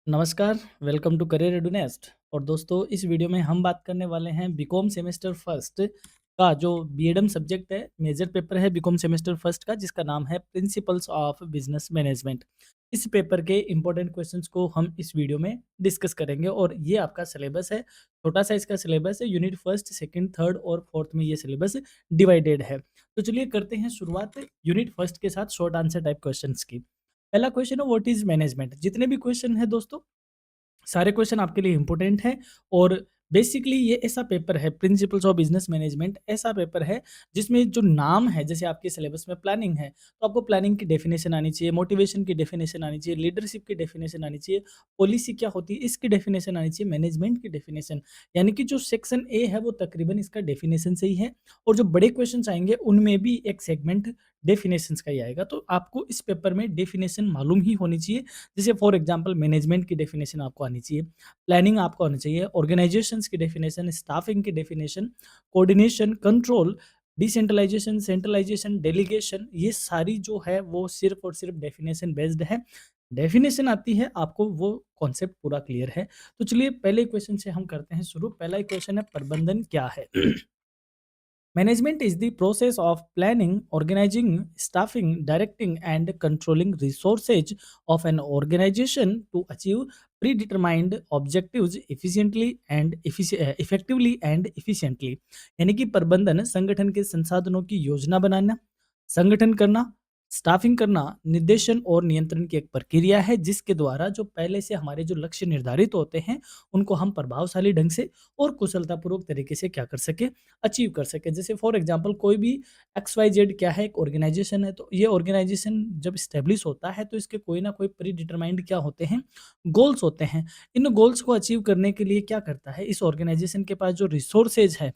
नमस्कार, welcome to career एडुनेस्ट। और दोस्तों, इस वीडियो में हम बात करने वाले हैं बीकॉम सेमेस्टर फर्स्ट का जो बीएडएम सब्जेक्ट है, मेजर पेपर है बीकॉम सेमेस्टर फर्स्ट का, जिसका नाम है प्रिंसिपल्स ऑफ बिजनेस मैनेजमेंट। इस पेपर के इंपॉर्टेंट क्वेश्चंस को हम इस वीडियो में डिस्कस करेंगे और ये आपका सिलेबस है। छोटा सा इसका सिलेबस है, यूनिट फर्स्ट, सेकंड, थर्ड और फोर्थ में ये सिलेबस डिवाइडेड है। तो चलिए करते हैं शुरुआत यूनिट फर्स्ट के साथ शॉर्ट आंसर टाइप क्वेश्चंस की। पहला क्वेश्चन है, व्हाट इज मैनेजमेंट। जितने भी क्वेश्चन है दोस्तों, सारे क्वेश्चन आपके लिए इंपॉर्टेंट है। और बेसिकली ये ऐसा पेपर है, प्रिंसिपल्स ऑफ बिजनेस मैनेजमेंट ऐसा पेपर है जिसमें जो नाम है, जैसे आपके सिलेबस में प्लानिंग है तो आपको प्लानिंग की डेफिनेशन आनी चाहिए, मोटिवेशन की डेफिनेशन आनी चाहिए, लीडरशिप की डेफिनेशन आनी चाहिए, पॉलिसी क्या होती है इसकी डेफिनेशन आनी चाहिए, मैनेजमेंट की डेफिनेशन। यानी कि जो सेक्शन ए है वो तकरीबन इसका डेफिनेशन से ही है। और जो बड़े क्वेश्चन आएंगे उनमें भी एक सेगमेंट डेफिनेशंस का ही आएगा। तो आपको इस पेपर में डेफिनेशन मालूम ही होनी चाहिए। जैसे फॉर एग्जांपल मैनेजमेंट की डेफिनेशन आपको आनी चाहिए, प्लानिंग आपको आनी चाहिए, ऑर्गेनाइजेशंस की डेफिनेशन, स्टाफिंग की definition, coordination, control, decentralisation, centralisation, delegation, ये सारी जो है वो सिर्फ और सिर्फ डेफिनेशन बेस्ड है। डेफिनेशन आती है, आपको वो कॉन्सेप्ट पूरा क्लियर है। तो चलिए पहले क्वेश्चन से हम करते हैं शुरू। पहला क्वेश्चन है, प्रबंधन क्या है। Management is the process of planning, organizing, staffing, directing, and controlling resources of an organization to achieve predetermined objectives effectively and efficiently। यानी कि प्रबंधन संगठन के संसाधनों की योजना बनाना, संगठन करना, स्टाफिंग करना, निर्देशन और नियंत्रण की एक प्रक्रिया है जिसके द्वारा जो पहले से हमारे जो लक्ष्य निर्धारित होते हैं उनको हम प्रभावशाली ढंग से और कुशलतापूर्वक तरीके से क्या कर सके, अचीव कर सके। जैसे फॉर एग्जांपल कोई भी एक्स वाई जेड क्या है, एक ऑर्गेनाइजेशन है। तो ये ऑर्गेनाइजेशन जब स्टेब्लिश होता है तो इसके कोई ना कोई प्री डिटरमाइंड क्या होते हैं, गोल्स होते हैं। इन गोल्स को अचीव करने के लिए क्या करता है, इस ऑर्गेनाइजेशन के पास जो रिसोर्सेज है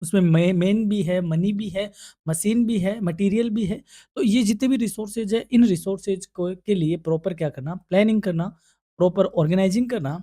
उसमें मेन भी है, मनी भी है, मशीन भी है, मटेरियल भी है। तो ये जितने भी रिसोर्सेज है, इन रिसोर्सेज को के लिए प्रॉपर क्या करना, प्लानिंग करना, प्रॉपर ऑर्गेनाइजिंग करना,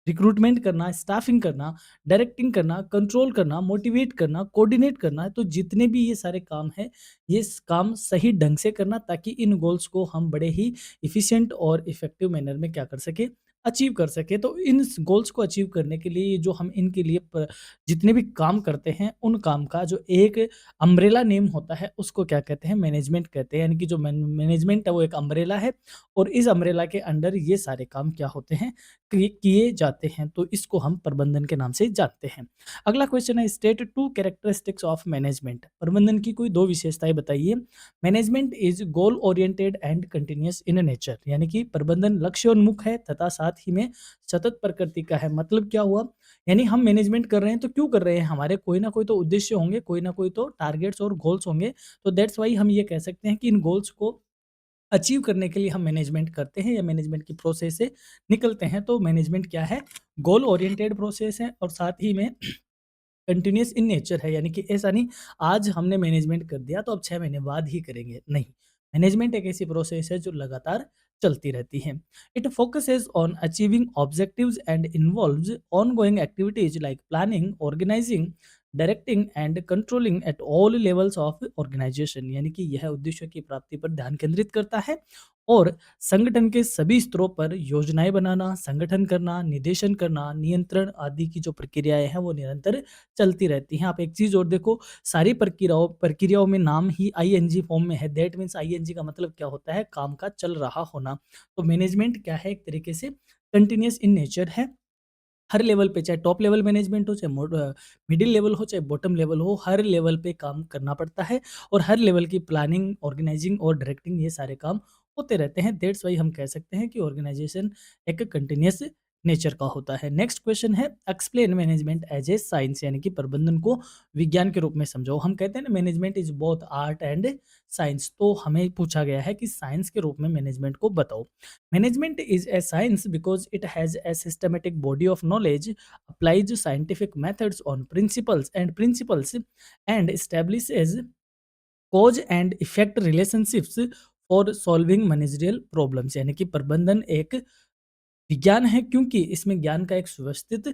रिक्रूटमेंट करना, स्टाफिंग करना, डायरेक्टिंग करना, कंट्रोल करना, मोटिवेट करना, कोऑर्डिनेट करना। तो जितने भी ये सारे काम हैं, ये काम सही ढंग से करना ताकि इन गोल्स को हम बड़े ही इफ़िशिएंट और इफ़ेक्टिव मैनर में क्या कर सकें, अचीव कर सकें। तो इन गोल्स को अचीव करने के लिए जो हम इनके लिए जितने भी काम करते हैं, उन काम का जो एक अम्ब्रेला नेम होता है, उसको क्या कहते हैं, मैनेजमेंट कहते हैं। यानी कि जो मैनेजमेंट है वो एक अम्ब्रेला है और इस अम्ब्रेला के अंडर ये सारे काम क्या होते हैं, किए जाते हैं। तो इसको हम प्रबंधन के नाम से जानते हैं। अगला क्वेश्चन है, state to characteristics of management. प्रबंधन की कोई दो विशेषताएं बताइए। Management is goal oriented and continuous in nature. यानी कि प्रबंधन लक्ष्योन्मुख है तथा साथ ही में सतत प्रकृति का है। मतलब क्या हुआ, यानी हम मैनेजमेंट कर रहे हैं तो क्यों कर रहे हैं, हमारे कोई ना कोई तो उद्देश्य होंगे, कोई ना कोई तो टारगेट्स और गोल्स होंगे। तो दैट्स वाई हम ये कह सकते हैं कि इन गोल्स को अचीव करने के लिए हम मैनेजमेंट करते हैं या मैनेजमेंट की प्रोसेस से निकलते हैं। तो मैनेजमेंट क्या है, गोल ओरिएंटेड प्रोसेस है और साथ ही में कंटिन्यूअस इन नेचर है। यानी कि ऐसा नहीं आज हमने मैनेजमेंट कर दिया तो अब 6 महीने बाद ही करेंगे, नहीं। मैनेजमेंट एक ऐसी प्रोसेस है जो लगातार चलती रहती है। It focuses on achieving objectives and involves ongoing activities like planning, organising, directing and controlling at all levels of organisation. यानी कि यह उद्देश्यों की प्राप्ति पर ध्यान केंद्रित करता है और संगठन के सभी स्तरों पर योजनाएं बनाना, संगठन करना, निर्देशन करना, नियंत्रण आदि की जो प्रक्रियाएं हैं वो निरंतर चलती रहती हैं। आप एक चीज़ और देखो, सारी प्रक्रियाओं प्रक्रियाओं में नाम ही आईएनजी फॉर्म में है। दैट मीन्स आईएनजी का मतलब क्या होता है, काम का चल रहा होना। तो मैनेजमेंट क्या है, एक तरीके से कंटिन्यूअस इन नेचर है। हर लेवल पे, चाहे टॉप लेवल मैनेजमेंट हो, चाहे मिडिल लेवल हो, चाहे बॉटम लेवल हो, हर लेवल पे काम करना पड़ता है और हर लेवल की प्लानिंग, ऑर्गेनाइजिंग और डायरेक्टिंग ये सारे काम होते रहते हैं। दैट्स वाई हम कह सकते हैं कि ऑर्गेनाइजेशन एक कंटिन्यूअस नेचर का होता है। नेक्स्ट क्वेश्चन है, explain management as a science. यानी कि प्रबंधन को विज्ञान के रूप में समझाओ। हम कहते हैं ना, management is both art and science. तो हमें पूछा गया है कि साइंस के रूप में मैनेजमेंट को बताओ। Management is a science because it has a systematic body of knowledge, applies scientific methods on principles, and establishes cause and effect relationships for solving managerial problems। यानी कि प्रबंधन एक विज्ञान है क्योंकि इसमें ज्ञान का एक सुव्यवस्थित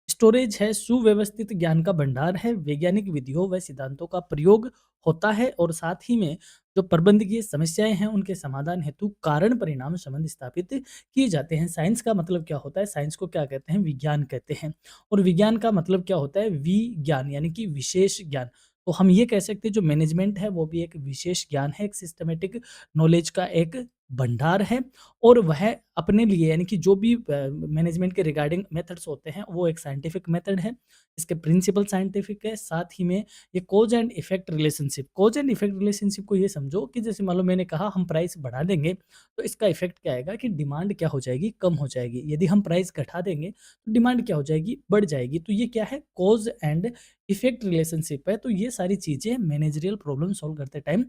स्टोरेज है, सुव्यवस्थित ज्ञान का भंडार है, वैज्ञानिक विधियों व सिद्धांतों का प्रयोग होता है और साथ ही में जो प्रबंधकीय समस्याएँ हैं, उनके समाधान हेतु कारण-परिणाम संबंध स्थापित किए जाते हैं। साइंस का मतलब क्या होता है? साइंस को क्या कहते हैं? विज्ञान कहते हैं और विज्ञान का मतलब क्या होता है? विज्ञान यानी कि विशेष ज्ञान। तो हम ये कह सकते हैं जो मैनेजमेंट है, वो भी एक विशेष ज्ञान है, एक सिस्टमैटिक नॉलेज का एक भंडार है और वह अपने लिए यानी कि जो भी मैनेजमेंट के रिगार्डिंग मेथड्स होते हैं, वो एक साइंटिफिक मेथड है। इसके प्रिंसिपल साइंटिफिक है, साथ ही में ये cause and effect relationship cause and effect relationship को ये समझो कि जैसे मान लो मैंने कहा हम प्राइस बढ़ा देंगे तो इसका इफेक्ट क्या आएगा कि डिमांड क्या हो जाएगी कम हो जाएगी यदि हम प्राइस घटा देंगे तो डिमांड क्या हो जाएगी बढ़ जाएगी तो ये क्या है कॉज एंड इफेक्ट रिलेशनशिप है तो ये सारी चीजें मैनेजरियल प्रॉब्लम सॉल्व करते टाइम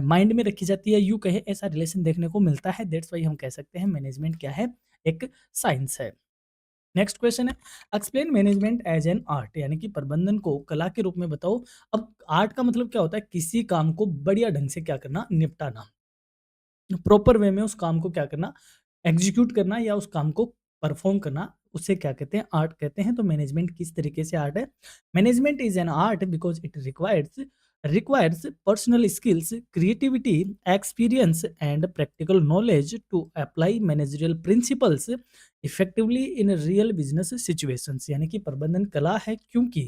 माइंड में रखी जाती है यू कहे ऐसा रिलेशन देखने को मिलता है दैट्स वाई हम कह सकते हैं मैनेजमेंट क्या है एक साइंस है। नेक्स्ट क्वेश्चन है explain management as an art यानी कि प्रबंधन को कला के रूप में बताओ। अब आर्ट का मतलब क्या होता है किसी काम को बढ़िया ढंग से क्या करना निपटाना प्रॉपर वे में उस काम को क्या करना एग्जीक्यूट करना या उस काम को परफॉर्म करना उसे क्या कहते हैं आर्ट कहते हैं। तो मैनेजमेंट किस तरीके से आर्ट है management is an art because it requires personal skills creativity experience and practical knowledge to apply managerial principles effectively in real business situations यानी कि प्रबंधन कला है क्योंकि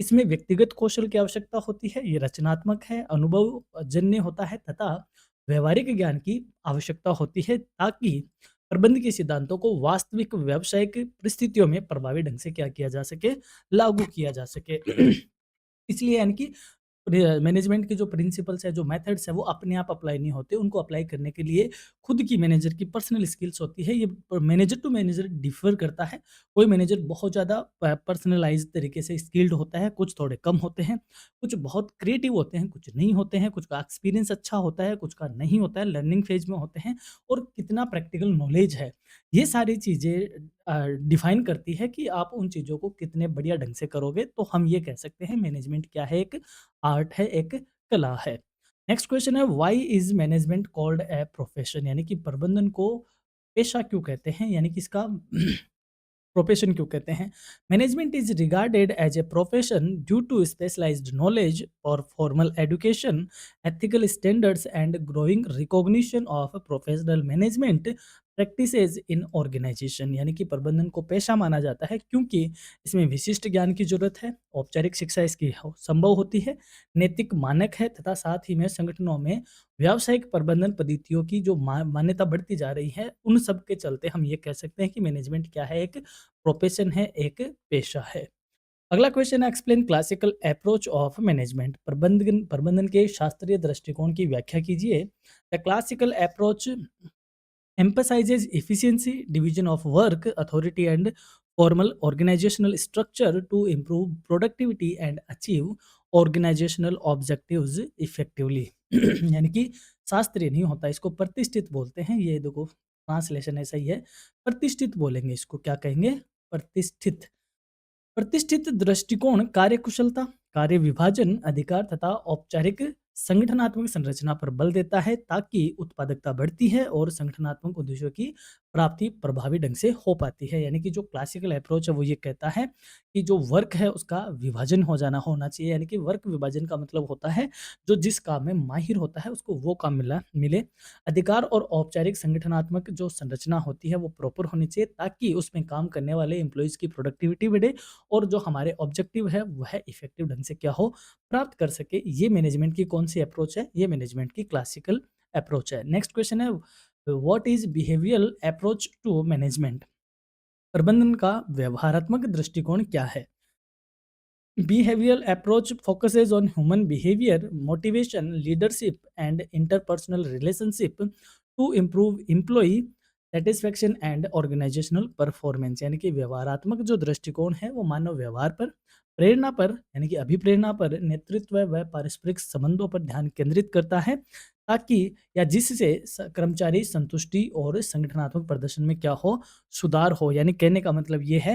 इसमें व्यक्तिगत कौशल की आवश्यकता होती है ये रचनात्मक है अनुभव जन्य होता है तथा व्यवहारिक ज्ञान की आवश्यकता होती है ताकि प्रबंध के सिद्धांतों को वास्तविक व्यावसायिक परिस्थितियों में प्रभावी ढंग से क्या किया जा सके लागू किया जा सके। इसलिए यानी कि मैनेजमेंट के जो प्रिंसिपल्स है, जो मेथड्स है, वो अपने आप अप्लाई नहीं होते। उनको अप्लाई करने के लिए खुद की मैनेजर की पर्सनल स्किल्स होती है। ये मैनेजर टू मैनेजर डिफ़र करता है। कोई मैनेजर बहुत ज़्यादा पर्सनलाइज़्ड तरीके से स्किल्ड होता है, कुछ थोड़े कम होते हैं, कुछ बहुत क्रिएटिव होते हैं, कुछ नहीं होते हैं, कुछ का एक्सपीरियंस अच्छा होता है, कुछ का नहीं होता है, लर्निंग फेज़ में होते हैं और कितना प्रैक्टिकल नॉलेज है। ये सारी चीज़ें डिफ़ाइन करती है कि आप उन चीज़ों को कितने बढ़िया ढंग से करोगे। तो हम ये कह सकते हैं मैनेजमेंट क्या है, एक आर्ट है, एक कला है। नेक्स्ट क्वेश्चन है why is management called a profession यानी कि प्रबंधन को पेशा क्यों कहते हैं? यानी कि इसका प्रोफेशन क्यों कहते हैं? Management is regarded as a profession due to specialised knowledge और formal education, ethical standards and growing recognition of professional management practices in organisation यानी कि प्रबंधन को पेशा माना जाता है क्योंकि इसमें विशिष्ट ज्ञान की जरूरत है, औपचारिक शिक्षा इसकी संभव होती है, नैतिक मानक है तथा साथ ही में संगठनों में व्यावसायिक प्रबंधन पद्धतियों की जो मान्यता बढ़ती जा रही है उन सब के चलते हम ये कह सकते हैं कि मैनेजमेंट क्या है, एक प्रोफेशन है, एक पेशा है। अगला क्वेश्चन है explain classical approach of management प्रबंधन प्रबंधन के शास्त्रीय दृष्टिकोण की व्याख्या कीजिए। The classical approach emphasizes efficiency, division of work, authority, and formal organizational structure to improve productivity and achieve organizational objectives effectively। यानी कि शास्त्रीय नहीं होता, इसको प्रतिष्ठित बोलते हैं। ये देखो ट्रांसलेशन ऐसा ही है, प्रतिष्ठित बोलेंगे इसको, क्या कहेंगे? प्रतिष्ठित। प्रतिष्ठित दृष्टिकोण कार्यकुशलता, कार्य विभाजन, अधिकार तथा औपचारिक संगठनात्मक संरचना पर बल देता है ताकि उत्पादकता बढ़ती है और संगठनात्मक उद्देश्यों की प्राप्ति प्रभावी ढंग से हो पाती है। यानी कि जो क्लासिकल अप्रोच है वो ये कहता है कि जो वर्क है उसका विभाजन हो जाना होना चाहिए। यानी कि वर्क विभाजन का मतलब होता है जो जिस काम में माहिर होता है उसको वो काम मिले। अधिकार और औपचारिक संगठनात्मक जो संरचना होती है वो प्रॉपर होनी चाहिए ताकि उसमें काम करने वाले एम्प्लॉयज़ की प्रोडक्टिविटी बढ़े और जो हमारे ऑब्जेक्टिव है वह इफेक्टिव ढंग से क्या हो प्राप्त कर सके। ये मैनेजमेंट की कौन सी अप्रोच है? ये मैनेजमेंट की क्लासिकल अप्रोच है। नेक्स्ट क्वेश्चन है what is behavioural approach to management प्रबंधन का व्यवहारात्मक दृष्टिकोण क्या है? Behavioral approach focuses on human behavior, motivation, leadership, and interpersonal relationship to improve employee satisfaction and organizational performance। यानी कि व्यवहारात्मक जो दृष्टिकोण है वो मानव व्यवहार पर, प्रेरणा पर यानी कि अभिप्रेरणा पर, नेतृत्व व पारस्परिक संबंधों पर ध्यान केंद्रित करता है ताकि या जिससे कर्मचारी संतुष्टि और संगठनात्मक प्रदर्शन में क्या हो सुधार हो। यानी कहने का मतलब ये है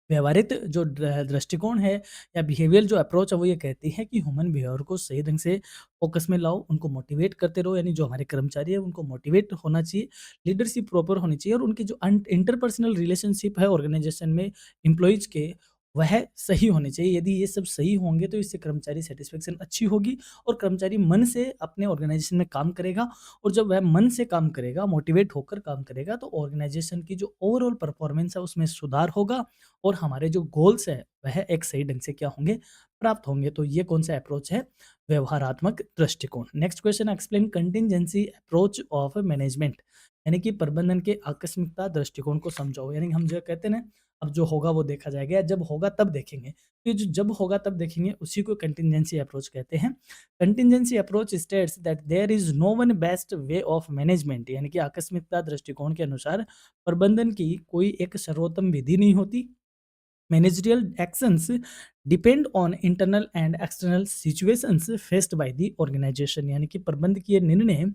व्यवहारिक जो दृष्टिकोण है या बिहेवियर जो अप्रोच है वो ये कहती है कि ह्यूमन बिहेवियर को सही ढंग से फोकस में लाओ, उनको मोटिवेट करते रहो। यानी जो हमारे कर्मचारी है उनको मोटिवेट होना चाहिए, लीडरशिप प्रॉपर होनी चाहिए और उनकी जो इंटरपर्सनल रिलेशनशिप है ऑर्गेनाइजेशन में एम्प्लॉयज़ के वह सही होने चाहिए। यदि ये सब सही होंगे तो इससे कर्मचारी सैटिस्फैक्शन अच्छी होगी और कर्मचारी मन से अपने ऑर्गेनाइजेशन में काम करेगा और जब वह मन से काम करेगा, मोटिवेट होकर काम करेगा तो ऑर्गेनाइजेशन की जो ओवरऑल परफॉर्मेंस है उसमें सुधार होगा और हमारे जो गोल्स है वह एक सही ढंग से क्या होंगे, प्राप्त होंगे। तो ये कौन सा अप्रोच है? व्यवहारात्मक दृष्टिकोण। Next question, explain contingency approach of management, यानी कि प्रबंधन के आकस्मिकता दृष्टिकोण को समझाओ। यानी हम जो कहते हैं ना, अब जो होगा वो देखा जाएगा, या जब होगा तब देखेंगे। तो ये जो जब होगा तब देखेंगे उसी को कंटिजेंसी अप्रोच कहते हैं। Contingency approach states that there is no one best way of management, यानी कि आकस्मिकता दृष्टिकोण के अनुसार प्रबंधन की कोई एक सर्वोत्तम विधि नहीं होती। Managerial actions depend on internal and external situations faced by the organization, यानी कि प्रबंधकीय निर्णय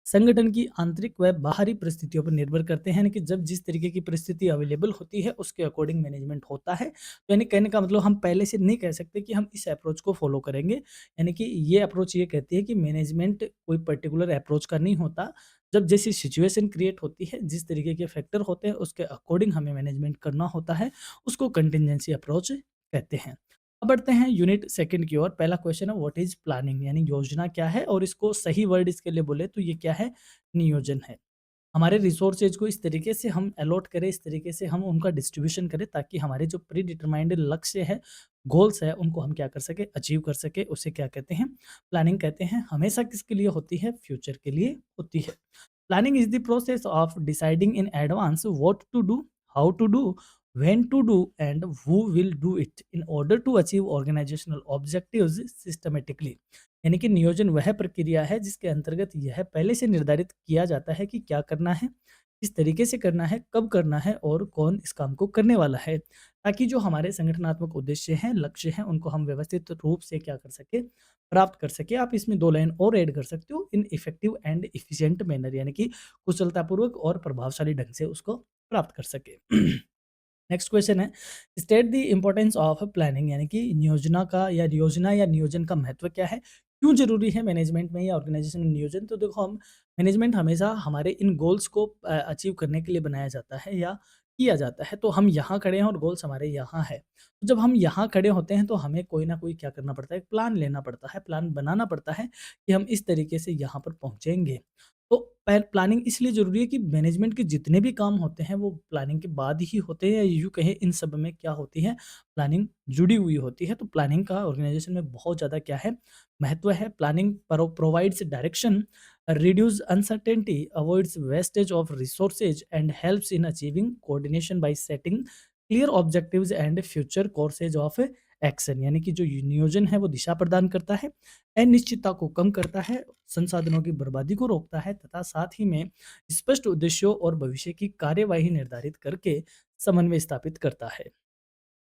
संगठन की आंतरिक व बाहरी परिस्थितियों पर निर्भर करते हैं। यानी कि जब जिस तरीके की परिस्थिति अवेलेबल होती है उसके अकॉर्डिंग मैनेजमेंट होता है। तो यानी कहने का मतलब हम पहले से नहीं कह सकते कि हम इस अप्रोच को फॉलो करेंगे। यानी कि ये अप्रोच ये कहती है कि मैनेजमेंट कोई पर्टिकुलर अप्रोच का नहीं होता। जब जैसी सिचुएशन क्रिएट होती है, जिस तरीके के फैक्टर होते हैं उसके अकॉर्डिंग हमें मैनेजमेंट करना होता है, उसको कंटिजेंसी अप्रोच कहते हैं। अब बढ़ते हैं यूनिट सेकंड की ओर। पहला क्वेश्चन है व्हाट इज प्लानिंग, यानी योजना क्या है, और इसको सही वर्ड इसके लिए बोले तो ये क्या है? नियोजन है। हमारे रिसोर्सेज को इस तरीके से हम अलॉट करें, इस तरीके से हम उनका डिस्ट्रीब्यूशन करें ताकि हमारे जो प्री डिटरमाइंड लक्ष्य है, गोल्स है, उनको हम क्या कर सके, अचीव कर सके। उसे क्या कहते हैं? प्लानिंग कहते हैं। हमेशा किसके लिए होती है? फ्यूचर के लिए होती है। Planning is the process of deciding in advance what to do, how to do, when to do, and who will do it in order to achieve organizational objectives systematically. यानी कि नियोजन वह प्रक्रिया है जिसके अंतर्गत यह पहले से निर्धारित किया जाता है कि क्या करना है, किस तरीके से करना है, कब करना है और कौन इस काम को करने वाला है, ताकि जो हमारे संगठनात्मक उद्देश्य हैं, लक्ष्य हैं, उनको हम व्यवस्थित रूप से क्या कर सके, प्राप्त कर सके। आप इसमें 2 लाइन और ऐड कर सकते हो, in effective and efficient manner, यानी कि कुशलतापूर्वक और प्रभावशाली ढंग से उसको प्राप्त कर सके। नेक्स्ट क्वेश्चन है state the importance of planning, यानी कि योजना या नियोजन का महत्व क्या है, क्यों जरूरी है मैनेजमेंट में या ऑर्गेनाइजेशन में नियोजन। तो देखो, हम मैनेजमेंट हमेशा हमारे इन गोल्स को अचीव करने के लिए बनाया जाता है या किया जाता है। तो हम यहाँ खड़े हैं और गोल्स हमारे यहाँ है। तो जब हम यहाँ खड़े होते हैं तो हमें कोई ना कोई क्या करना पड़ता है, प्लान लेना पड़ता है, प्लान बनाना पड़ता है कि हम इस तरीके से यहाँ पर पहुँचेंगे। तो प्लानिंग इसलिए ज़रूरी है कि मैनेजमेंट के जितने भी काम होते हैं वो प्लानिंग के बाद ही होते हैं, या यूँ कहें इन सब में क्या होती है, प्लानिंग जुड़ी हुई होती है। तो प्लानिंग का ऑर्गेनाइजेशन में बहुत ज़्यादा क्या है, महत्व है। Planning provides direction, reduce uncertainty, avoids wastage of resources and helps in achieving coordination bye setting clear objectives and future courses of action. यानी कि जो नियोजन है वो दिशा प्रदान करता है, अनिश्चितता को कम करता है, संसाधनों की बर्बादी को रोकता है तथा साथ ही में स्पष्ट उद्देश्यों और भविष्य की कार्यवाही निर्धारित करके समन्वय स्थापित करता है।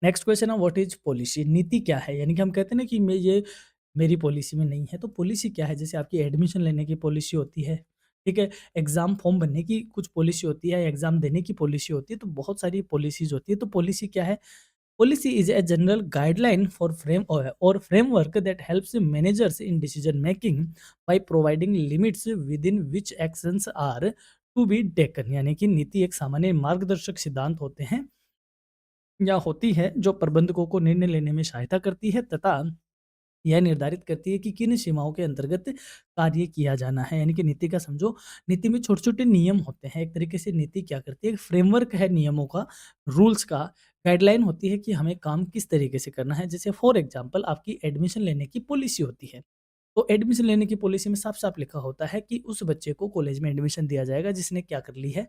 नेक्स्ट क्वेश्चन है व्हाट इज पॉलिसी, नीति क्या है। यानी कि हम कहते हैं ना कि मैं ये मेरी पॉलिसी में नहीं है, तो पॉलिसी क्या है? जैसे आपकी एडमिशन लेने की पॉलिसी होती है, ठीक है, एग्जाम फॉर्म भरने की कुछ पॉलिसी होती है, एग्जाम देने की पॉलिसी होती है, तो बहुत सारी पॉलिसीज होती है। तो पॉलिसी क्या है? Policy is a general guideline for framework that helps managers in decision making by providing limits within which actions are to be taken। यानी कि नीति एक सामान्य मार्गदर्शक सिद्धांत होते हैं या होती है जो प्रबंधकों को निर्णय लेने में सहायता करती है तथा यह निर्धारित करती है कि किन सीमाओं के अंतर्गत कार्य किया जाना है। यानी कि नीति का समझो, नीति में छोटे-छोटे नियम होते हैं। एक तरीके से नीति क्या करती है, एक फ्रेमवर्क है नियमों का, रूल्स का, गाइडलाइन होती है कि हमें काम किस तरीके से करना है। जैसे फॉर एग्जांपल आपकी एडमिशन लेने की पॉलिसी होती है। तो एडमिशन लेने की पॉलिसी में साफ-साफ लिखा होता है कि उस बच्चे को कॉलेज में एडमिशन दिया जाएगा जिसने क्या कर ली है,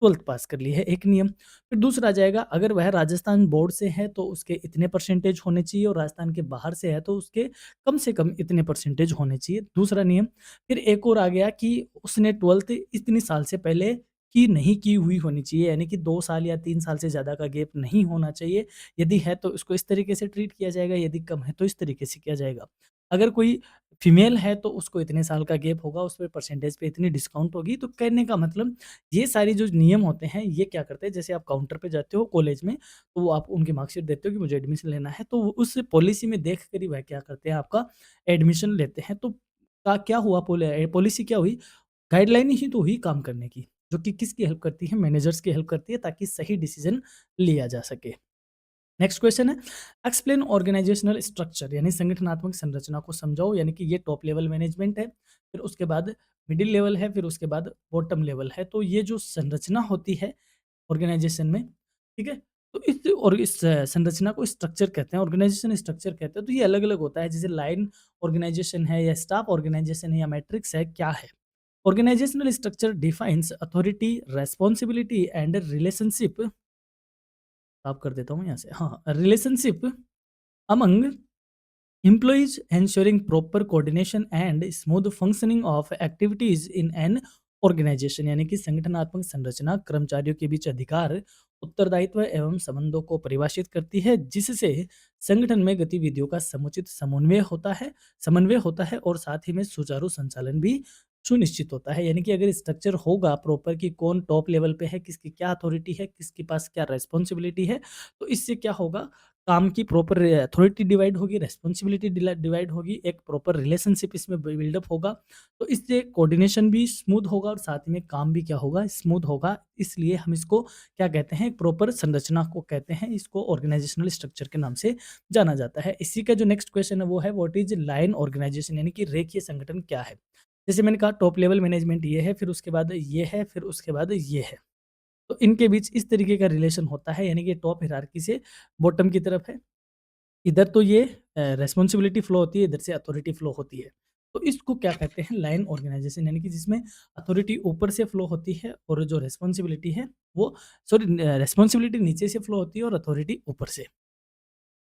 12th पास कर ली है, एक नियम। फिर दूसरा आ जाएगा, अगर वह राजस्थान बोर्ड से है तो उसके इतने परसेंटेज होने चाहिए और राजस्थान के बाहर से है तो उसके कम से कम इतने परसेंटेज होने चाहिए, दूसरा नियम। फिर एक और आ गया कि उसने 12th इतने साल से पहले की नहीं की हुई होनी चाहिए, यानी कि 2 साल या 3 साल से ज़्यादा का गैप नहीं होना चाहिए। यदि है तो इसको इस तरीके से ट्रीट किया जाएगा, यदि कम है तो इस तरीके से किया जाएगा। अगर कोई फीमेल है तो उसको इतने साल का गैप होगा, उस पे परसेंटेज पे इतनी डिस्काउंट होगी। तो कहने का मतलब ये सारी जो नियम होते हैं ये क्या करते हैं, जैसे आप काउंटर पे जाते हो कॉलेज में, तो वो आप उनकी मार्कशीट देते हो कि मुझे एडमिशन लेना है, तो वो उस पॉलिसी में देख कर ही वह क्या करते हैं, आपका एडमिशन लेते हैं। तो का क्या हुआ, पॉलिसी क्या हुई, गाइडलाइन ही तो हुई काम करने की, जो कि किसकी हेल्प करती है, मैनेजर्स की हेल्प करती है ताकि सही डिसीजन लिया जा सके। नेक्स्ट क्वेश्चन है, एक्सप्लेन ऑर्गेनाइजेशनल स्ट्रक्चर यानी संगठनात्मक संरचना को समझाओ। यानी कि ये टॉप लेवल मैनेजमेंट है, फिर उसके बाद मिडिल लेवल है, फिर उसके बाद बॉटम लेवल है। तो ये जो संरचना होती है ऑर्गेनाइजेशन में, ठीक है, तो इस संरचना को स्ट्रक्चर कहते हैं, ऑर्गेनाइजेशन स्ट्रक्चर कहते हैं। तो ये अलग अलग होता है, जैसे लाइन ऑर्गेनाइजेशन है या स्टाफ ऑर्गेनाइजेशन है या मैट्रिक्स है, क्या है। Organisational structure defines authority, responsibility and relationship, साफ कर देता हूँ यहाँ से, हाँ, relationship among employees, ensuring proper coordination and smooth functioning of activities in an organization। यानी कि संगठनात्मक संरचना कर्मचारियों के बीच अधिकार, उत्तरदायित्व एवं संबंधों को परिभाषित करती है, जिससे संगठन में गतिविधियों का समुचित समन्वय होता है और साथ ही में सुचारू संचालन भी सुनिश्चित होता है। यानी कि अगर स्ट्रक्चर होगा प्रॉपर कि कौन टॉप लेवल पे है, किसकी क्या अथॉरिटी है, किसके पास क्या रेस्पॉन्सिबिलिटी है, तो इससे क्या होगा, काम की प्रॉपर अथॉरिटी डिवाइड होगी, रिस्पॉन्सिबिलिटी डिवाइड होगी, एक प्रॉपर रिलेशनशिप इसमें बिल्डअप होगा। तो इससे कोऑर्डिनेशन भी स्मूथ होगा और साथ में काम भी क्या होगा, स्मूथ होगा। इसलिए हम इसको क्या कहते हैं, प्रॉपर संरचना को कहते हैं, इसको ऑर्गेनाइजेशनल स्ट्रक्चर के नाम से जाना जाता है। इसी का जो नेक्स्ट क्वेश्चन है वो है, व्हाट इज लाइन ऑर्गेनाइजेशन, यानी कि रेखीय संगठन क्या है। जैसे मैंने कहा टॉप लेवल मैनेजमेंट ये है, फिर उसके बाद ये है, फिर उसके बाद ये है। तो इनके बीच इस तरीके का रिलेशन होता है, यानी कि टॉप हिरार्की से बॉटम की तरफ है। इधर तो ये रिस्पॉन्सिबिलिटी फ्लो होती है, इधर से अथॉरिटी फ्लो होती है। तो इसको क्या कहते हैं, लाइन ऑर्गेनाइजेशन, यानी कि जिसमें अथॉरिटी ऊपर से फ्लो होती है और जो रिस्पॉन्सिबिलिटी है वो, सॉरी, रिस्पॉन्सिबिलिटी नीचे से फ्लो होती है और अथॉरिटी ऊपर से।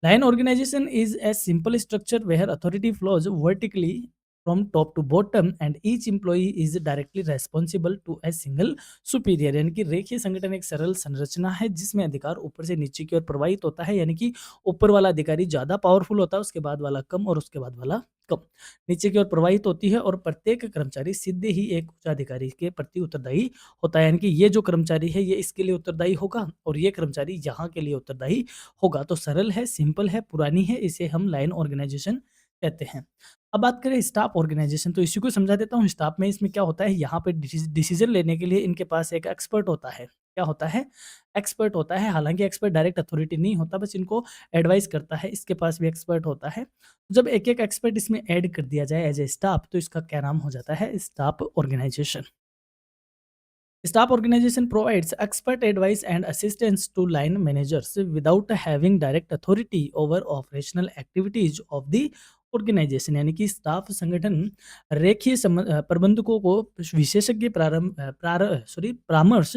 Line organization is a simple structure where authority flows vertically from top to bottom and each employee is directly responsible to a single superior। यानी कि रेखीय संगठन एक सरल संरचना है जिसमें अधिकार ऊपर से नीचे की ओर प्रवाहित होता है। यानी कि ऊपर वाला अधिकारी ज़्यादा पावरफुल होता है, उसके बाद वाला कम और उसके बाद वाला कम नीचे की ओर प्रवाहित होती है, और प्रत्येक कर्मचारी सीधे ही एक उच्च अधिकारी के प्रति उत्तरदायी होता है। यानी कि ये जो कर्मचारी है ये इसके लिए उत्तरदायी होगा और ये कर्मचारी यहाँ के लिए उत्तरदायी होगा। तो सरल है, सिंपल है, पुरानी है, इसे हम लाइन ऑर्गेनाइजेशन कहते हैं। अब बात करें स्टाफ ऑर्गेनाइजेशन, तो इसी को समझा देता हूँ। स्टाफ में इसमें क्या होता है, यहाँ पे डिसीजन लेने के लिए इनके पास एक एक्सपर्ट होता है। क्या होता है, एक्सपर्ट होता है। हालांकि एक्सपर्ट डायरेक्ट अथॉरिटी नहीं होता, बस इनको एडवाइस करता है। इसके पास भी एक्सपर्ट होता है। जब एक एक एक्सपर्ट इसमें ऐड कर दिया जाए एज ए स्टाफ, तो इसका क्या नाम हो जाता है, staff organisation. Staff organization provides expert advice and assistance to line managers without having direct authority over operational activities of the organization। यानी कि स्टाफ संगठन रेखीय प्रबंधकों को विशेषज्ञ परामर्श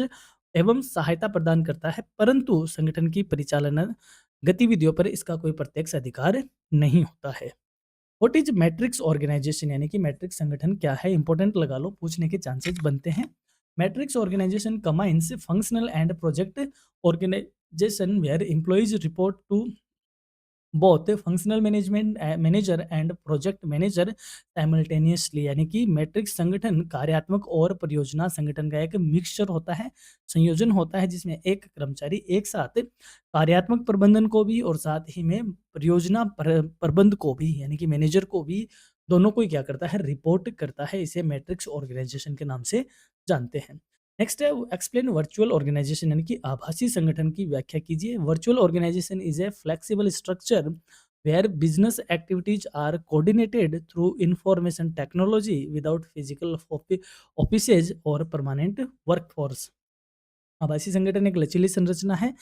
एवं सहायता प्रदान करता है, परंतु संगठन की परिचालन गतिविधियों पर इसका कोई प्रत्यक्ष अधिकार नहीं होता है। व्हाट इज मैट्रिक्स ऑर्गेनाइजेशन, यानी कि मैट्रिक्स संगठन क्या है, इंपॉर्टेंट लगा लो, पूछने के चांसेस बनते हैं। Matrix organisation combines functional and project organisation where employees report to both functional management manager and project manager simultaneously. यानी कि मैट्रिक्स संगठन कार्यात्मक और परियोजना संगठन का एक मिक्सचर होता है, संयोजन होता है, जिसमें एक कर्मचारी एक साथ कार्यात्मक प्रबंधन को भी और साथ ही में परियोजना प्रबंध को भी, यानी कि मैनेजर को भी, दोनों को ही क्या करता है, रिपोर्ट करता है। इसे मैट्रिक्स ऑर्गेनाइजेशन के नाम से जानते हैं। नेक्स्ट है एक्सप्लेन वर्चुअल ऑर्गेनाइजेशन, यानी कि आभासी संगठन की व्याख्या कीजिए। Virtual organisation is a flexible structure where business activities are coordinated through information technology without physical offices और परमानेंट वर्कफोर्स। आभासी संगठन एक लचीली संरचना है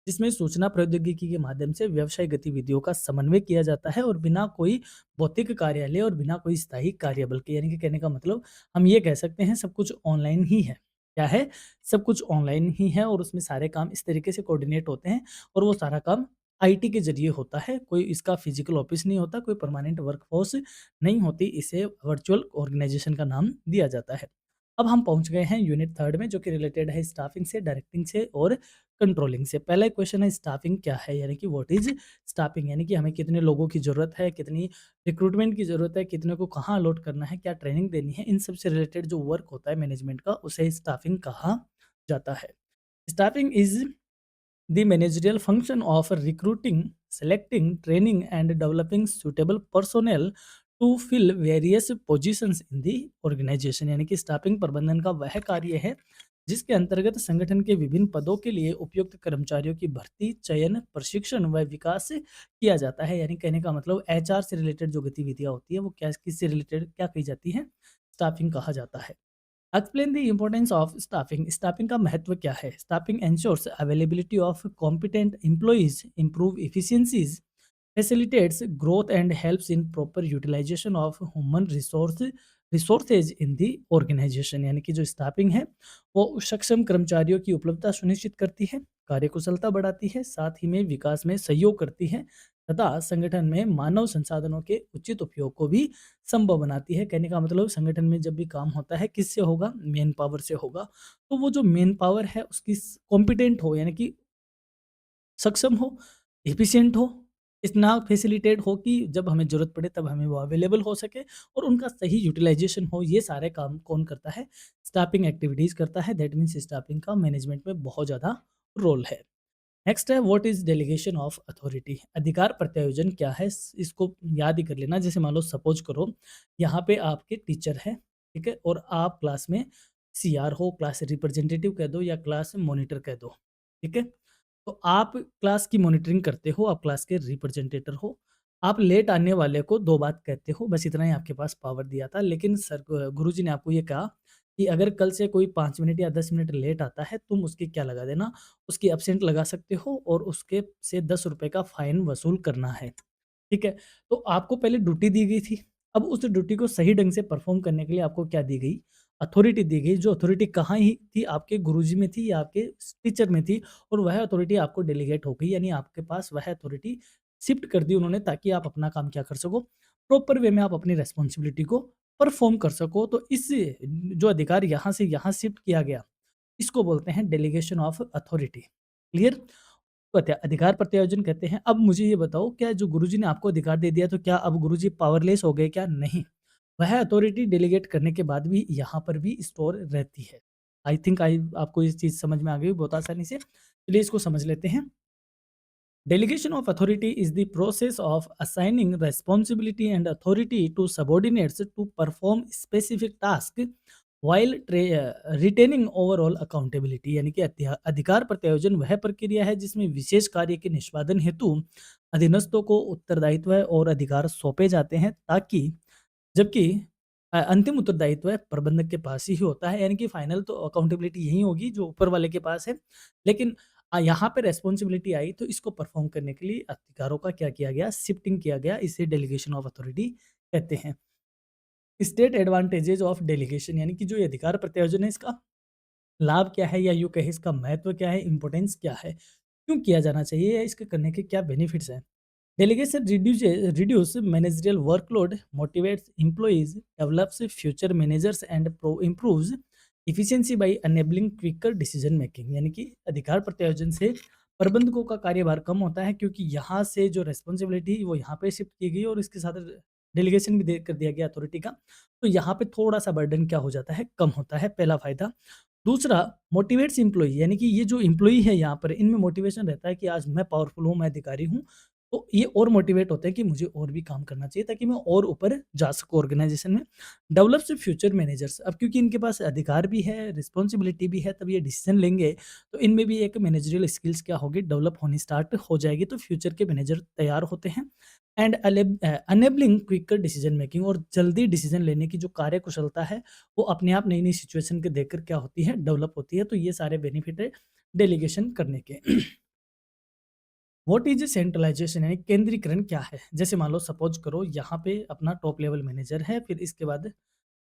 जिसमें सूचना प्रौद्योगिकी के माध्यम से व्यवसाय गतिविधियों का समन्वय किया जाता है और बिना कोई भौतिक कार्यालय और बिना कोई स्थायी कार्यबल के। यानी कि कहने का मतलब हम ये कह सकते हैं सब कुछ ऑनलाइन ही है। क्या है, सब कुछ ऑनलाइन ही है और उसमें सारे काम इस तरीके से कोऑर्डिनेट होते हैं और वो सारा काम आईटी के जरिए होता है। कोई इसका फिजिकल ऑफिस नहीं होता, कोई परमानेंट वर्कफोर्स नहीं होती। इसे वर्चुअल ऑर्गेनाइजेशन का नाम दिया जाता है। अब हम पहुंच गए हैं यूनिट थर्ड में, जो कि रिलेटेड है स्टाफिंग से, डायरेक्टिंग से और कंट्रोलिंग से। पहला क्वेश्चन है स्टाफिंग क्या है, यानी कि व्हाट इज स्टाफिंग, यानी कि हमें कितने लोगों की जरूरत है, कितनी रिक्रूटमेंट की जरूरत है, कितने को कहाँ अलॉट करना है, क्या ट्रेनिंग देनी है, इन सब से रिलेटेड जो वर्क होता है मैनेजमेंट का, उसे स्टाफिंग कहा जाता है। Staffing is the managerial function of recruiting, selecting, training, and developing suitable personnel to fill various positions in the organization। यानी कि स्टाफिंग प्रबंधन का वह कार्य है जिसके अंतर्गत संगठन के विभिन्न पदों के लिए उपयुक्त कर्मचारियों की भर्ती, चयन, प्रशिक्षण व विकास किया जाता है। यानी कहने का मतलब एचआर से रिलेटेड जो गतिविधियाँ होती है वो क्या किससे रिलेटेड क्या कही जाती है? स्टाफिंग कहा जाता है। Explain the importance of staffing. Staffing का महत्व क्या है? Staffing ensures availability of competent employees, improve efficiencies, facilitates growth and helps in proper utilization of human resources in the organization। यानी कि जो स्टाफिंग है वो सक्षम कर्मचारियों की उपलब्धता सुनिश्चित करती है, कार्यकुशलता बढ़ाती है, साथ ही में विकास में सहयोग करती है तथा संगठन में मानव संसाधनों के उचित उपयोग को भी संभव बनाती है। कहने का मतलब संगठन में जब भी काम होता है किससे होगा? मेन पावर से होगा। तो वो जो मेन पावर है उसकी कॉम्पिटेंट हो, यानी कि सक्षम हो, एफिशिएंट हो, इतना फैसिलिटेट हो कि जब हमें ज़रूरत पड़े तब हमें वो अवेलेबल हो सके और उनका सही यूटिलाइज़ेशन हो। ये सारे काम कौन करता है? स्टाफिंग एक्टिविटीज़ करता है। दैट मीन्स स्टाफिंग का मैनेजमेंट में बहुत ज़्यादा रोल है। नेक्स्ट है what is delegation of authority. अधिकार प्रत्यायोजन क्या है? इसको याद ही कर लेना। जैसे मान लो सपोज करो यहाँ पे आपके टीचर हैं, ठीक है? और आप क्लास में सीआर हो, क्लास रिप्रेजेंटेटिव कह दो या क्लास मॉनिटर कह दो, ठीक है? तो आप क्लास की मॉनिटरिंग करते हो, आप क्लास के रिप्रेजेंटेटर हो। आप लेट आने वाले को 2 बात कहते हो, बस इतना ही आपके पास पावर दिया था। लेकिन सर गुरुजी ने आपको ये कहा कि अगर कल से कोई 5 मिनट या 10 मिनट लेट आता है, तुम उसकी क्या लगा देना, उसकी एब्सेंट लगा सकते हो और उसके से ₹10 का फ़ाइन वसूल करना है। ठीक है? तो आपको पहले ड्यूटी दी गई थी। अब उस ड्यूटी को सही ढंग से परफ़ॉर्म करने के लिए आपको क्या दी गई? अथॉरिटी दी गई। जो अथॉरिटी कहाँ ही थी? आपके गुरुजी में थी या आपके टीचर में थी और वह अथॉरिटी आपको डेलीगेट हो गई, यानी आपके पास वह अथॉरिटी शिफ्ट कर दी उन्होंने ताकि आप अपना काम क्या कर सको? प्रॉपर वे में आप अपनी रिस्पॉन्सिबिलिटी को परफ़ॉर्म कर सको। तो इस जो अधिकार यहाँ से यहाँ शिफ्ट किया गया, इसको बोलते हैं डेलीगेशन ऑफ अथॉरिटी। क्लियर? अधिकार प्रत्यायोजन कहते हैं। अब मुझे ये बताओ क्या जो गुरुजी ने आपको अधिकार दे दिया तो क्या अब गुरुजी पावरलेस हो गए क्या? नहीं। वह अथॉरिटी डेलीगेट करने के बाद भी यहाँ पर भी स्टोर रहती है। आई थिंक आपको ये चीज़ समझ में आ गई बहुत आसानी से। चलिए इसको समझ लेते हैं। Delegation of authority is the process of assigning responsibility and authority to subordinates to perform specific tasks while retaining overall accountability। यानी कि अधिकार प्रत्यायोजन वह प्रक्रिया है जिसमें विशेष कार्य के निष्पादन हेतु अधीनस्थों को उत्तरदायित्व और अधिकार सौंपे जाते हैं ताकि जबकि अंतिम उत्तरदायित्व प्रबंधक के पास ही होता है। यानी कि फाइनल तो अकाउंटेबिलिटी यही होगी जो ऊपर वाले के पास है। लेकिन यहाँ पे रिस्पॉन्सिबिलिटी आई तो इसको परफॉर्म करने के लिए अधिकारों का क्या किया गया? शिफ्टिंग किया गया। इसे डेलीगेशन ऑफ अथॉरिटी कहते हैं। स्टेट एडवांटेजेस ऑफ डेलीगेशन, यानी कि जो ये अधिकार प्रत्यायोजन है इसका लाभ क्या है या यूँ कहें इसका महत्व क्या है, इम्पोर्टेंस क्या है? क्यों किया जाना चाहिए या इसके करने के क्या बेनिफिट्स हैं? Delegation reduce managerial workload, motivates employees, develops future managers and improves efficiency by enabling quicker decision making। यानी कि अधिकार प्रत्यायोजन से प्रबंधकों का कार्यभार कम होता है क्योंकि यहाँ से जो रिस्पॉन्सिबिलिटी वो यहाँ पे शिफ्ट की गई और इसके साथ डेलीगेशन भी दे कर दिया गया अथॉरिटी का। तो यहाँ पे थोड़ा सा बर्डन क्या हो जाता है? कम होता है, पहला फायदा। दूसरा, मोटिवेट्स एम्प्लॉई, यानी कि ये जो एम्प्लॉई है यहाँ पर इनमें मोटिवेशन रहता है कि आज मैं पावरफुल हूँ, मैं अधिकारी हूँ, तो ये और मोटिवेट होते हैं कि मुझे और भी काम करना चाहिए ताकि मैं और ऊपर जा सकूँ ऑर्गेनाइजेशन में। डेवलप्स फ्यूचर मैनेजर्स, अब क्योंकि इनके पास अधिकार भी है, रिस्पॉन्सिबिलिटी भी है, तब ये डिसीजन लेंगे तो इनमें भी एक मैनेजरियल स्किल्स क्या होगी? डेवलप होनी स्टार्ट हो जाएगी। तो फ्यूचर के मैनेजर तैयार होते हैं। And enabling quicker decision making, और जल्दी डिसीजन लेने की जो कार्यकुशलता है वो अपने आप नई नई सिचुएशन के देखकर क्या होती है? डेवलप होती है। तो ये सारे बेनिफिट है डेलीगेशन करने के। व्हाट इज सेंट्रलाइजेशन, यानी केंद्रीकरण क्या है? जैसे मान लो सपोज करो यहाँ पे अपना टॉप लेवल मैनेजर है, फिर इसके बाद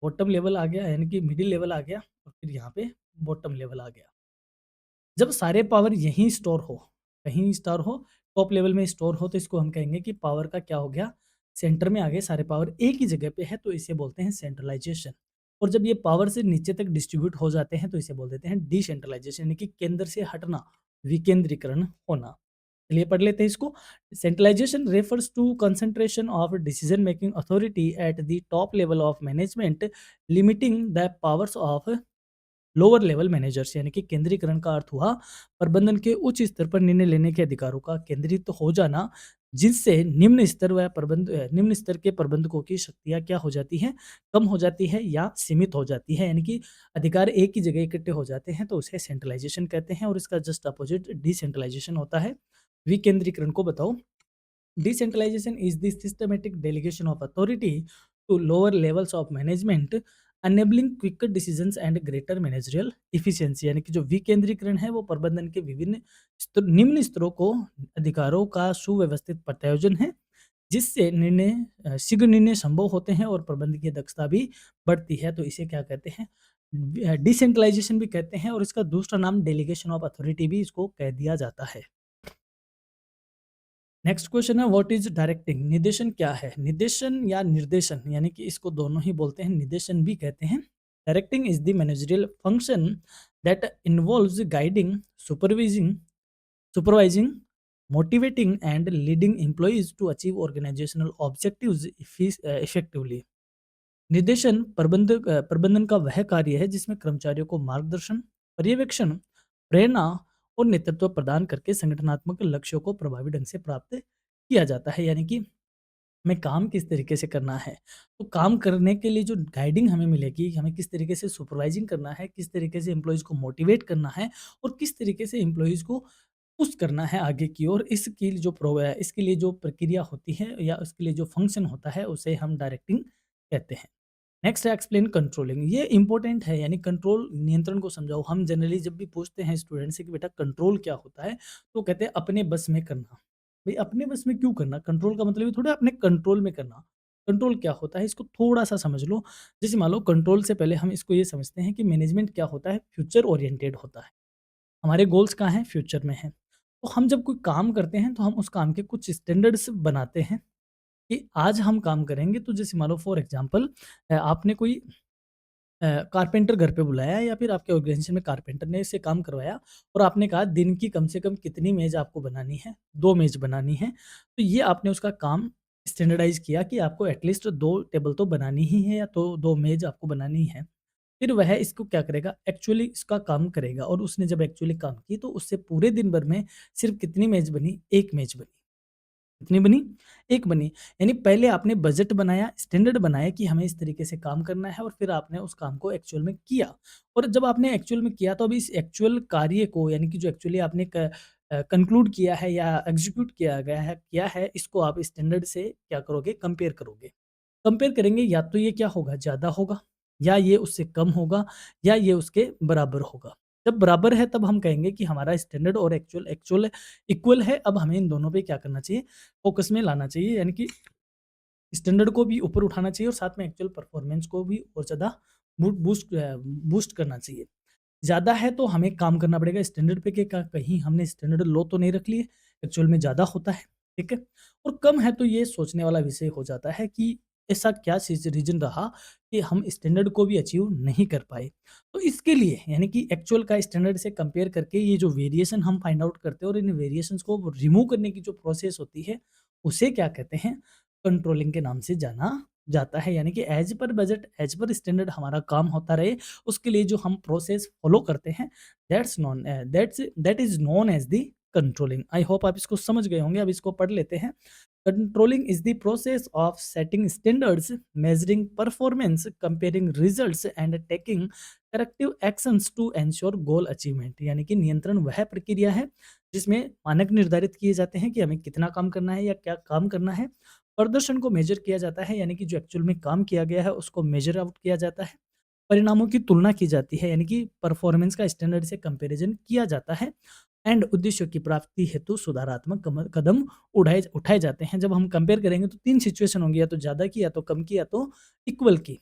बॉटम लेवल आ गया, यानी कि मिडिल लेवल आ गया और फिर यहाँ पे बॉटम लेवल आ गया। जब सारे पावर यहीं स्टोर हो, कहीं स्टोर हो, टॉप लेवल में स्टोर हो, तो इसको हम कहेंगे कि पावर का क्या हो गया? सेंटर में आ गए, सारे पावर एक ही जगह पे है, तो इसे बोलते हैं सेंट्रलाइजेशन। और जब ये पावर से नीचे तक डिस्ट्रीब्यूट हो जाते हैं तो इसे बोल देते हैं डिसेंट्रलाइजेशन, यानी कि केंद्र से हटना, विकेंद्रीकरण होना। चलिए पढ़ लेते हैं इसको। Centralisation refers to concentration of decision making authority at the top level of management, limiting the powers of lower level managers. यानी कि केंद्रीकरण का अर्थ हुआ प्रबंधन के उच्च स्तर पर निर्णय लेने के अधिकारों का केंद्रित हो जाना, जिससे निम्न स्तर के प्रबंधकों की शक्तियाँ क्या हो जाती हैं, कम हो जाती है या सीमित हो जाती है। यानी कि अधिकार एक ही जगह इकट्ठे हो जाते हैं तो उसे सेंट्रलाइज़ेशन कहते हैं और इसका जस्ट अपोज़िट डिसेंट्रलाइज़ेशन होता है। विकेंद्रीकरण को बताओ। Decentralization is the systematic delegation of authority to lower levels of management, enabling quicker decisions and greater managerial efficiency। यानी कि जो विकेंद्रीकरण है वो प्रबंधन के विभिन्न निम्न स्तरों को अधिकारों का सुव्यवस्थित प्रत्यायोजन है, जिससे शीघ्र निर्णय संभव होते हैं और प्रबंधकीय दक्षता भी बढ़ती है। तो इसे क्या कहते हैं, डिसेंट्रलाइजेशन भी कहते हैं और इसका दूसरा नाम डेलीगेशन ऑफ अथॉरिटी भी इसको कह दिया जाता है। नेक्स्ट क्वेश्चन है व्हाट इज डायरेक्टिंग। निर्देशन क्या है। निर्देशन या निर्देशन यानी कि इसको दोनों ही बोलते हैं, निर्देशन भी कहते हैं। Directing is the managerial function that involves guiding, supervising supervising motivating and leading employees to achieve organisational objectives effectively. निर्देशन प्रबंधन का वह कार्य है जिसमें कर्मचारियों को मार्गदर्शन, पर्यवेक्षण, प्रेरणा और नेतृत्व प्रदान करके संगठनात्मक लक्ष्यों को प्रभावी ढंग से प्राप्त किया जाता है। यानी कि हमें काम किस तरीके से करना है, तो काम करने के लिए जो गाइडिंग हमें मिलेगी, हमें किस तरीके से सुपरवाइजिंग करना है, किस तरीके से एम्प्लॉयज़ को मोटिवेट करना है और किस तरीके से एम्प्लॉयज़ को पुश करना है आगे की ओर। इसके लिए जो प्रक्रिया होती है या उसके लिए जो फंक्शन होता है उसे हम डायरेक्टिंग कहते हैं। नेक्स्ट है एक्सप्लेन कंट्रोलिंग। ये इंपॉर्टेंट है, यानी कंट्रोल, नियंत्रण को समझाओ। हम जनरली जब भी पूछते हैं स्टूडेंट से कि बेटा कंट्रोल क्या होता है, तो कहते हैं अपने बस में करना। भाई अपने बस में क्यों करना? कंट्रोल का मतलब ये थोड़ा अपने कंट्रोल में करना। कंट्रोल क्या होता है इसको थोड़ा सा समझ लो। जैसे मान लो कंट्रोल से पहले हम इसको ये समझते हैं कि मैनेजमेंट क्या होता है, फ्यूचर ओरिएंटेड होता है। हमारे गोल्स कहाँ हैं? फ्यूचर में है। तो हम जब कोई काम करते हैं तो हम उस काम के कुछ स्टैंडर्ड्स बनाते हैं कि आज हम काम करेंगे। तो जैसे मान लो फॉर एग्जांपल आपने कोई कारपेंटर घर पे बुलाया या फिर आपके ऑर्गेनाइजेशन में कारपेंटर ने इससे काम करवाया और आपने कहा दिन की कम से कम कितनी मेज़ आपको बनानी है? 2 मेज़ बनानी है। तो ये आपने उसका काम स्टैंडर्डाइज़ किया कि आपको एटलीस्ट 2 टेबल तो बनानी ही है या तो 2 मेज़ आपको बनानी है। फिर वह इसको क्या करेगा, एक्चुअली इसका काम करेगा और उसने जब एक्चुअली काम की तो उससे पूरे दिन भर में सिर्फ़ कितनी मेज़ बनी? 1 मेज़ बनी। कितनी बनी? 1 बनी। यानी पहले आपने बजट बनाया, स्टैंडर्ड बनाया कि हमें इस तरीके से काम करना है और फिर आपने उस काम को एक्चुअल में किया। और जब आपने एक्चुअल में किया तो अब इस एक्चुअल कार्य को, यानी कि जो एक्चुअली आपने कंक्लूड किया है या एग्ज़ीक्यूट किया है, इसको आप स्टैंडर्ड से क्या करोगे? कंपेयर करोगे। कंपेयर करेंगे, या तो ये क्या होगा, ज़्यादा होगा, या ये उससे कम होगा, या ये उसके बराबर होगा। जब बराबर है तब हम कहेंगे कि हमारा स्टैंडर्ड और एक्चुअल एक्चुअल इक्वल है। अब हमें इन दोनों पे क्या करना चाहिए? फ़ोकस में लाना चाहिए, यानी कि स्टैंडर्ड को भी ऊपर उठाना चाहिए और साथ में एक्चुअल परफ़ॉर्मेंस को भी और ज़्यादा बूस्ट करना चाहिए। ज़्यादा है तो हमें काम करना पड़ेगा स्टैंडर्ड पे कि कहीं हमने स्टैंडर्ड लो तो नहीं रख लिए, एक्चुअल में ज़्यादा होता है, ठीक है? और कम है तो ये सोचने वाला विषय हो जाता है कि ऐसा क्या चीज़ रीज़न रहा कि हम स्टैंडर्ड को भी अचीव नहीं कर पाए। तो इसके लिए यानी कि एक्चुअल का स्टैंडर्ड से कंपेयर करके ये जो वेरिएशन हम फाइंड आउट करते हैं और इन वेरिएशंस को रिमूव करने की जो प्रोसेस होती है, उसे क्या कहते हैं? कंट्रोलिंग के नाम से जाना जाता है। यानी कि as per budget, as per standard हमारा काम होता रहे, उसके लिए जो हम प्रोसेस फॉलो करते हैं, that is known as the controlling. I hope आप इसको समझ गए होंगे। अब इसको पढ़ लेते हैं। Controlling is the process of setting standards, measuring performance, comparing results and taking corrective actions to ensure goal achievement. यानी कि नियंत्रण वह प्रक्रिया है जिसमें मानक निर्धारित किए जाते हैं कि हमें कितना काम करना है या क्या काम करना है। प्रदर्शन को मेजर किया जाता है, यानी कि जो एक्चुअल में काम किया गया है उसको मेजर आउट किया जाता है। परिणामों की तुलना की जाती है, यानी कि परफॉर्मेंस का स्टैंडर्ड से कंपैरिजन किया जाता है। एंड उद्देश्यों की प्राप्ति हेतु सुधारात्मक कदम उठाए उठाए जाते हैं। जब हम कंपेयर करेंगे तो 3 सिचुएशन होंगी, या तो ज़्यादा की, या तो कम की, या तो इक्वल की।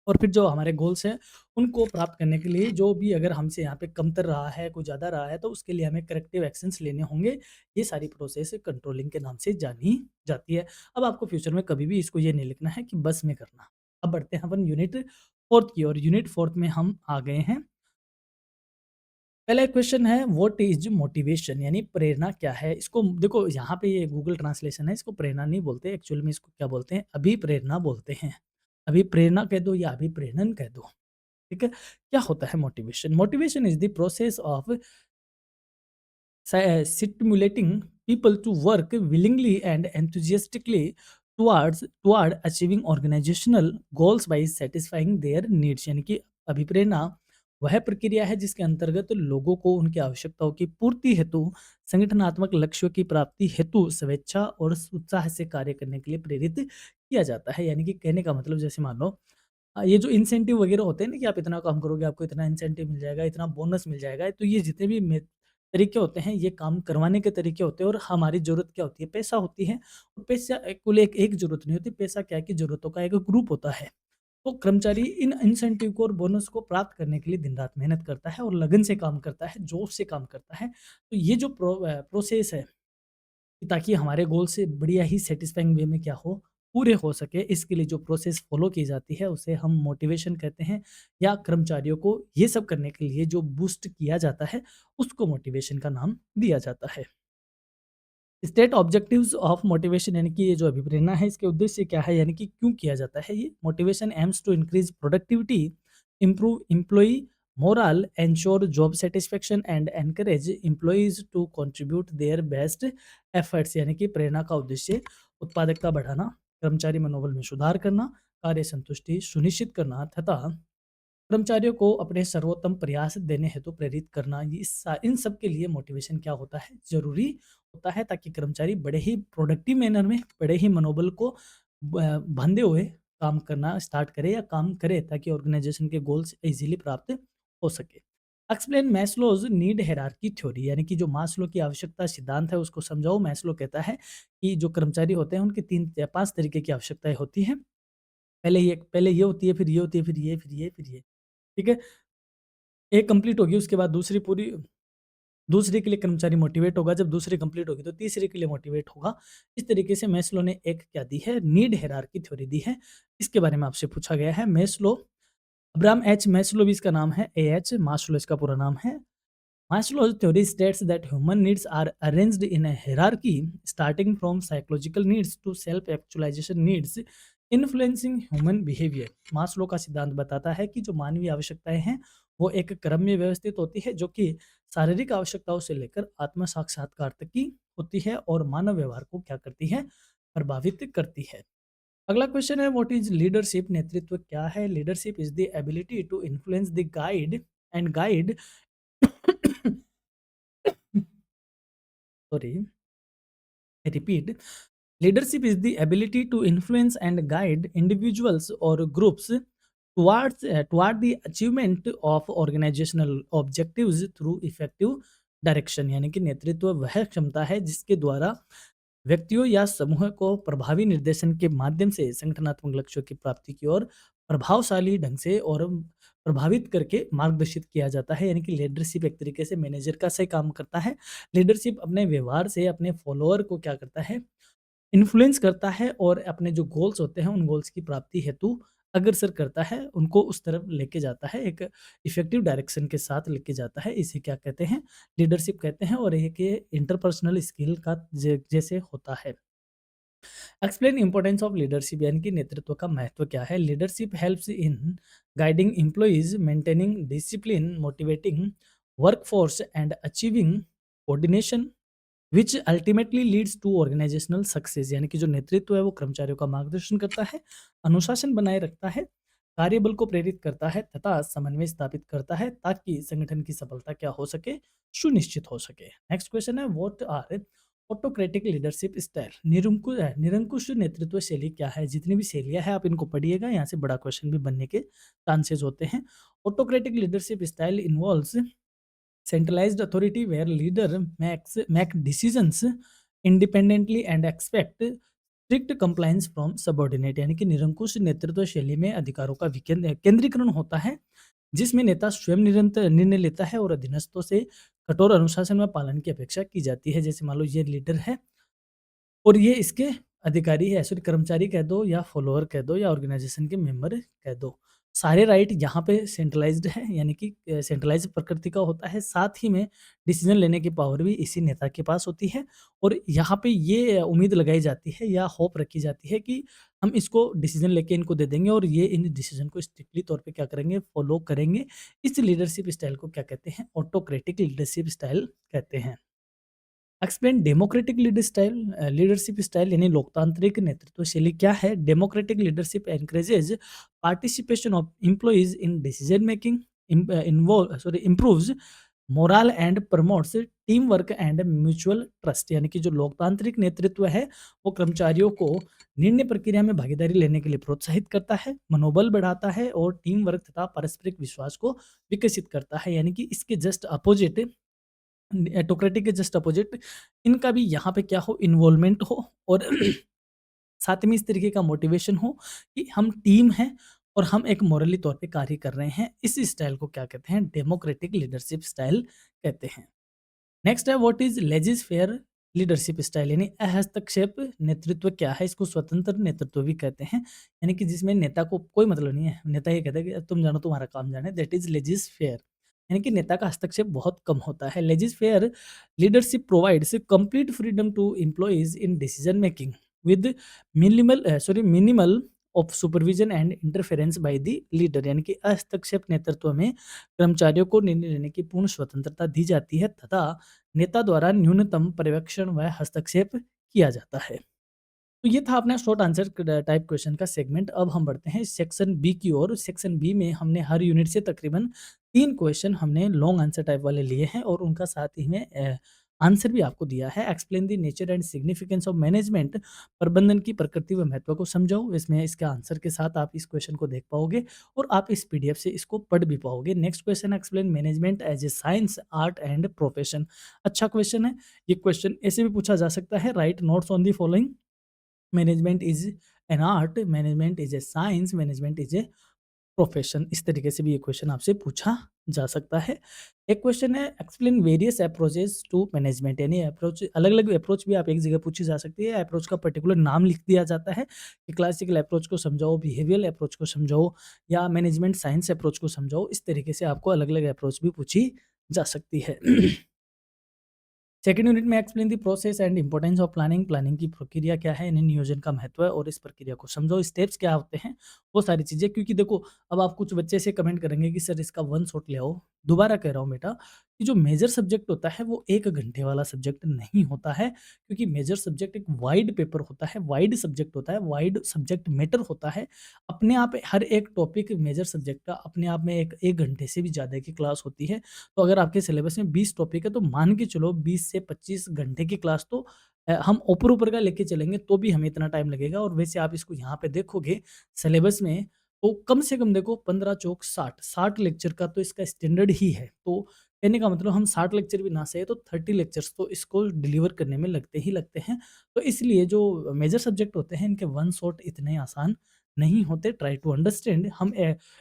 और फिर जो हमारे गोल्स हैं, उनको प्राप्त करने के लिए जो भी अगर हमसे यहाँ पे कमतर रहा है, कोई ज़्यादा रहा है, तो उसके लिए हमें करेक्टिव एक्शंस लेने होंगे। ये सारी प्रोसेस कंट्रोलिंग के नाम से जानी जाती है। अब आपको फ्यूचर में कभी भी इसको ये नहीं लिखना है कि बस में करना। अब बढ़ते हैं अपन यूनिट 4 की ओर। यूनिट 4 में हम आ गए हैं। पहला क्वेश्चन है व्हाट इज़ मोटिवेशन, यानी प्रेरणा क्या है? इसको देखो, यहाँ पे ये गूगल ट्रांसलेशन है, इसको प्रेरणा नहीं बोलते, एक्चुअल में इसको क्या बोलते हैं? अभिप्रेरणा बोलते हैं। अभिप्रेरणा कह दो या अभिप्रेरण कह दो। ठीक है? क्या होता है motivation? Motivation is the process of stimulating people to work willingly and enthusiastically toward achieving organizational goals by satisfying their needs। यानी कि अभिप्रेरणा वह प्रक्रिया है जिसके अंतर्गत लोगों को उनकी आवश्यकताओं की पूर्ति हेतु संगठनात्मक लक्ष्यों की प्राप्ति हेतु स्वेच्छा और उत्साह से कार्य करने के लिए प्रेरित किया जाता है। यानी कि कहने का मतलब जैसे मान लो ये जो इंसेंटिव वगैरह होते हैं ना कि आप इतना काम करोगे आपको इतना इंसेंटिव मिल जाएगा, इतना बोनस मिल जाएगा, तो ये जितने भी तरीके होते हैं ये काम करवाने के तरीके होते हैं। और हमारी ज़रूरत क्या होती है? पैसा होती है। और पैसा कुल एक ज़रूरत नहीं होती, पैसा क्या है कि ज़रूरतों का एक ग्रुप होता है। तो कर्मचारी इन इंसेंटिव को और बोनस को प्राप्त करने के लिए दिन-रात मेहनत करता है और लगन से काम करता है, जोश से काम करता है। तो ये जो प्रोसेस है कि ताकि हमारे गोल से बढ़िया ही सैटिस्फाइंग वे में क्या हो, पूरे हो सके, इसके लिए जो प्रोसेस फ़ॉलो की जाती है उसे हम मोटिवेशन कहते हैं। या कर्मचारियों को ये सब करने के लिए जो बूस्ट किया जाता है, उसको मोटिवेशन का नाम दिया जाता है। स्टेट ऑब्जेक्टिव्स ऑफ मोटिवेशन यानी कि ये जो अभिप्रेरणा है इसके उद्देश्य क्या है, यानी कि क्यों किया जाता है ये? Motivation aims to increase productivity, improve employee morale, ensure job satisfaction and encourage employees to contribute their best efforts. यानी कि प्रेरणा का उद्देश्य उत्पादकता बढ़ाना, कर्मचारी मनोबल में सुधार करना, कार्य संतुष्टि सुनिश्चित करना तथा कर्मचारियों को अपने सर्वोत्तम प्रयास देने हेतु प्रेरित करना। इन सब के लिए मोटिवेशन क्या होता है? ज़रूरी होता है ताकि कर्मचारी बड़े ही प्रोडक्टिव मैनर में, बड़े ही मनोबल को बांधे हुए काम करना स्टार्ट करे या काम करे ताकि ऑर्गेनाइजेशन के गोल्स इजीली प्राप्त हो सके। Explain Maslow's need hierarchy theory. यानी कि जो मास्लो की आवश्यकता सिद्धांत है उसको समझाओ। मैस्लो कहता है कि जो कर्मचारी होते हैं उनकी 3 या 5 तरीके की आवश्यकताएँ होती हैं। पहले ये होती है, फिर ये होती है, फिर ये, फिर ये, फिर ये। ठीक है? एक कंप्लीट होगी उसके बाद दूसरे के लिए कर्मचारी मोटिवेट होगा, जब दूसरी कंप्लीट होगी तो तीसरे के लिए मोटिवेट होगा। इस तरीके से मैस्लो ने एक क्या दी है? नीड हायरार्की थ्योरी दी है। इसके बारे में आपसे पूछा गया है। मैस्लो, अब्राहम एच मैस्लो भी इसका नाम है, एएच मास्लो इसका पूरा नाम है। Maslow's theory states that human needs are arranged in a hierarchy, starting from psychological needs to self-actualization needs, influencing human behavior। Maslow का सिद्धांत बताता है कि जो मानवीय आवश्यकताएं हैं वो एक क्रम में व्यवस्थित होती है जो कि शारीरिक आवश्यकताओं से लेकर आत्म साक्षात्कार तक की होती है और मानव व्यवहार को क्या करती है? प्रभावित करती है। अगला क्वेश्चन है, व्हाट इज लीडरशिप? नेतृत्व क्या है? Leadership is the ability to influence the guide sorry, I repeat, leadership is the ability to influence and guide individuals or groups toward the achievement of organizational objectives through effective direction. यानी कि नेतृत्व वह क्षमता है जिसके द्वारा व्यक्तियों या समूह को प्रभावी निर्देशन के माध्यम से संगठनात्मक लक्ष्यों की प्राप्ति की ओर प्रभावशाली ढंग से और प्रभावित करके मार्गदर्शित किया जाता है। यानी कि लीडरशिप एक तरीके से मैनेजर का सही काम करता है। लीडरशिप अपने व्यवहार से अपने फॉलोअर को क्या करता है? इन्फ्लुएंस करता है और अपने जो गोल्स होते हैं उन गोल्स की प्राप्ति हेतु अग्रसर करता है, उनको उस तरफ लेके जाता है, एक इफेक्टिव डायरेक्शन के साथ लेके जाता है। इसे क्या कहते हैं? लीडरशिप कहते हैं। और एक ये इंटरपर्सनल स्किल का जैसे होता है। Explain importance of leadership. यानी कि नेतृत्व का महत्व क्या है? Leadership helps in guiding employees, maintaining discipline, motivating workforce and achieving coordination which ultimately leads to organisational success. यानी कि जो नेतृत्व है वो कर्मचारियों का मार्गदर्शन करता है, अनुशासन बनाए रखता है, कार्यबल को प्रेरित करता है तथा समन्वय स्थापित करता है ताकि संगठन की सफलता क्या हो सके? सुनिश्चित हो सके। नेक्स्ट क्वेश्चन है, what are autocratic leadership style? निरंकुश नेतृत्व शैली क्या है? जितनी भी शैलियां हैं आप इनको पढ़िएगा, यहाँ से बड़ा क्वेश्चन भी बनने के चांसेस होते हैं। Autocratic leadership style involves centralized authority where leader make decisions independently and expect strict compliance from subordinate। यानी कि निरंकुश नेतृत्व शैली में अधिकारों का केंद्रीकरण होता है जिसमें नेता स्वयं निरंतर निर्णय लेता है और अधीनस्थों से कठोर अनुशासन में पालन की अपेक्षा की जाती है। जैसे मान लो ये लीडर है और ये इसके अधिकारी है, सॉरी कर्मचारी कह दो या फॉलोअर कह दो या ऑर्गेनाइजेशन के मेंबर कह दो, सारे राइट यहाँ पे सेंट्रलाइज्ड है। यानी कि सेंट्रलाइज्ड प्रकृति का होता है। साथ ही में डिसीजन लेने की पावर भी इसी नेता के पास होती है। और यहाँ पे ये उम्मीद लगाई जाती है या होप रखी जाती है कि हम इसको डिसीजन लेके इनको दे देंगे और ये इन डिसीजन को स्ट्रिक्टली तौर पे क्या करेंगे? फॉलो करेंगे। इस लीडरशिप स्टाइल को क्या कहते हैं? ऑटोक्रेटिक लीडरशिप स्टाइल कहते हैं। एक्सप्लेन डेमोक्रेटिक लीडरशिप स्टाइल यानी लोकतांत्रिक नेतृत्व शैली क्या है? Democratic leadership encourages participation of employees in decision making, improves moral and promotes team work and mutual trust. यानी कि जो लोकतांत्रिक नेतृत्व है वो कर्मचारियों को निर्णय प्रक्रिया में भागीदारी लेने के लिए प्रोत्साहित करता है, मनोबल बढ़ाता है और टीम वर्क तथा पारस्परिक विश्वास को विकसित करता है। यानी कि इसके जस्ट अपोजिट, एटोक्रेटिक के जस्ट अपोजिट, इनका भी यहाँ पे क्या हो, इन्वॉल्वमेंट हो और साथ में इस तरीके का मोटिवेशन हो कि हम टीम हैं और हम एक मोरली तौर पे कार्य कर रहे हैं। इस स्टाइल को क्या कहते हैं? डेमोक्रेटिक लीडरशिप स्टाइल कहते हैं। नेक्स्ट है what is laissez faire leadership style, यानी हस्तक्षेप नेतृत्व क्या है? इसको स्वतंत्र नेतृत्व भी कहते हैं, यानी कि जिसमें नेता को कोई मतलब नहीं है, नेता ये कहता है कि तुम जानो तुम्हारा काम जाने, दैट इज लेजिस फेयर। यानी कि नेता का हस्तक्षेप बहुत कम होता है। Laissez faire leadership provides complete freedom to employees in decision making with minimal of supervision and interference by the leader. यानी कि हस्तक्षेप नेतृत्व में कर्मचारियों को निर्णय लेने की पूर्ण स्वतंत्रता दी जाती है तथा नेता द्वारा न्यूनतम पर्यवेक्षण व हस्तक्षेप किया जाता है। तो ये था अपना शॉर्ट आंसर टाइप क्वेश्चन का सेगमेंट। अब हम बढ़ते हैं सेक्शन बी की ओर। सेक्शन बी में हमने हर यूनिट से तकरीबन 3 क्वेश्चन हमने लॉन्ग आंसर टाइप वाले लिए हैं और उनका साथ ही में आंसर भी आपको दिया है। Explain the nature and significance of management, प्रबंधन की प्रकृति व महत्व को समझाओ। इसमें इसके आंसर के साथ आप इस क्वेश्चन को देख पाओगे और आप इस पीडीएफ से इसको पढ़ भी पाओगे। Next question, explain management as a science, art and profession. अच्छा क्वेश्चन है। ये क्वेश्चन ऐसे भी पूछा जा सकता है, write notes on the following, management is an art, management is a science, management is a profession. इस तरीके से भी ये क्वेश्चन आपसे पूछा जा सकता है। एक क्वेश्चन है explain various approaches to management, यानी अप्रोच, अलग अलग अप्रोच भी आप एक जगह पूछी जा सकती है। अप्रोच का पर्टिकुलर नाम लिख दिया जाता है कि क्लासिकल अप्रोच को समझाओ, बिहेवियरल अप्रोच को समझाओ या मैनेजमेंट साइंस अप्रोच को समझाओ। इस तरीके से आपको अलग अलग अप्रोच भी पूछी जा सकती है। सेकंड यूनिट में explain the process and importance of planning, planning की प्रक्रिया क्या है, यानी नियोजन का महत्व है और इस प्रक्रिया को समझो, स्टेप्स क्या होते हैं, वो सारी चीजें। क्योंकि देखो अब आप कुछ बच्चे से कमेंट करेंगे कि सर इसका वन शॉट ले आओ। दोबारा कह रहा हूँ बेटा कि जो मेजर सब्जेक्ट होता है वो 1 घंटे वाला सब्जेक्ट नहीं होता है, क्योंकि मेजर सब्जेक्ट एक वाइड पेपर होता है, वाइड सब्जेक्ट होता है, वाइड सब्जेक्ट मैटर होता है। अपने आप हर एक टॉपिक मेजर सब्जेक्ट का अपने आप में एक 1 घंटे से भी ज़्यादा की क्लास होती है। तो अगर आपके सिलेबस में 20 टॉपिक है तो मान के चलो 20 से 25 घंटे की क्लास तो हम ऊपर-ऊपर का लेके चलेंगे तो भी हमें इतना टाइम लगेगा। और वैसे आप इसको यहाँ पे देखोगे सिलेबस में तो कम से कम देखो 15 चौक 60, 60 लेक्चर का तो इसका स्टैंडर्ड ही है। तो कहने का मतलब हम 60 लेक्चर भी ना सहे तो 30 लेक्चर्स तो इसको डिलीवर करने में लगते ही लगते हैं। तो इसलिए जो मेजर सब्जेक्ट होते हैं इनके वन शॉट इतने आसान नहीं होते। ट्राई टू अंडरस्टैंड, हम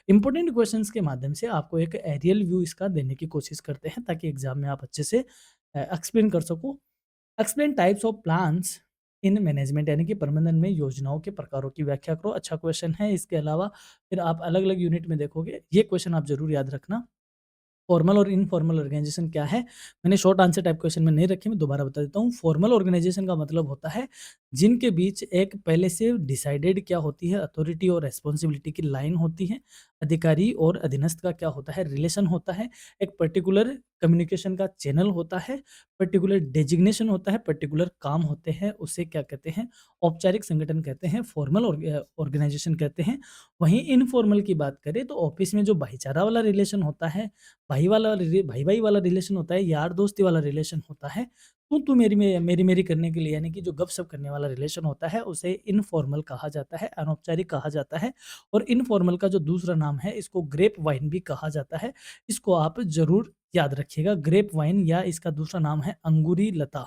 इंपॉर्टेंट क्वेश्चंस के माध्यम से आपको एक एरियल व्यू इसका देने की कोशिश करते हैं ताकि एग्जाम में आप अच्छे से एक्सप्लेन कर सको। Explain types of plans in management, यानी कि प्रबंधन में योजनाओं के प्रकारों की व्याख्या करो। अच्छा क्वेश्चन है। इसके अलावा फिर आप अलग अलग यूनिट में देखोगे, ये क्वेश्चन आप जरूर याद रखना। फॉर्मल और इनफॉर्मल ऑर्गेनाइजेशन क्या है? मैंने शॉर्ट आंसर टाइप क्वेश्चन में नहीं रखे, मैं दोबारा बता देता हूँ। फॉर्मल ऑर्गेनाइजेशन का मतलब होता है जिनके बीच एक पहले से डिसाइडेड क्या होती है, अथॉरिटी और रेस्पॉन्सिबिलिटी की लाइन होती है। अधिकारी और अधीनस्थ का क्या होता है, रिलेशन होता है। एक पर्टिकुलर कम्युनिकेशन का चैनल होता है, पर्टिकुलर डेजिग्नेशन होता है, पर्टिकुलर काम होते हैं, उसे क्या कहते हैं, औपचारिक संगठन कहते हैं, फॉर्मल ऑर्गेनाइजेशन कहते हैं। वहीं इनफॉर्मल की बात करें तो ऑफिस में जो भाईचारा वाला रिलेशन होता है, भाई-भाई वाला रिलेशन होता है, यार-दोस्ती वाला रिलेशन होता है, तू मेरी में मेरी-मेरी करने के लिए, यानी कि जो गप-शप करने वाला रिलेशन होता है, उसे इनफॉर्मल कहा जाता है, अनौपचारिक कहा जाता है। और इनफॉर्मल का जो दूसरा नाम है, इसको ग्रेप वाइन भी कहा जाता है। इसको आप ज़रूर याद रखिएगा, ग्रेप वाइन, या इसका दूसरा नाम है अंगूरी लता।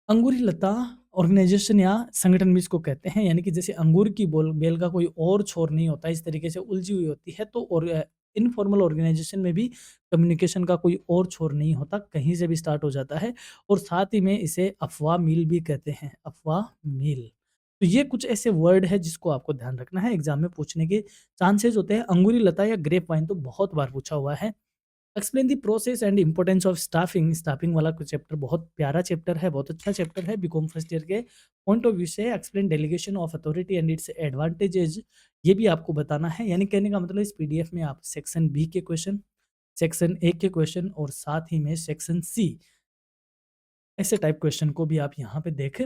अंगूरी लता ऑर्गेनाइजेशन या संगठन भी इसको कहते हैं, यानी कि जैसे अंगूर की बोल बेल का कोई और छोर नहीं होता, इस तरीके से उलझी हुई होती है। तो और इनफॉर्मल ऑर्गेनाइजेशन में भी कम्युनिकेशन का कोई और छोर नहीं होता, कहीं से भी स्टार्ट हो जाता है। और साथ ही में इसे अफवाह मील भी कहते हैं, अफवाह मील। तो ये कुछ ऐसे वर्ड है जिसको आपको ध्यान रखना है, एग्जाम में पूछने के चांसेस होते हैं। अंगूरी लता या ग्रेप वाइन तो बहुत बार पूछा हुआ है। Explain the process and importance of staffing, staffing वाला कुछ चैप्टर बहुत प्यारा चैप्टर है, बहुत अच्छा चैप्टर है बीकॉम फर्स्ट ईयर के पॉइंट ऑफ व्यू से। Explain delegation of authority and its advantages, ये भी आपको बताना है। यानी कहने का मतलब इस पीडीएफ में आप सेक्शन बी के क्वेश्चन, सेक्शन ए के क्वेश्चन और साथ ही में सेक्शन सी ऐसे टाइप क्वेश्चन को भी आप यहाँ पे देख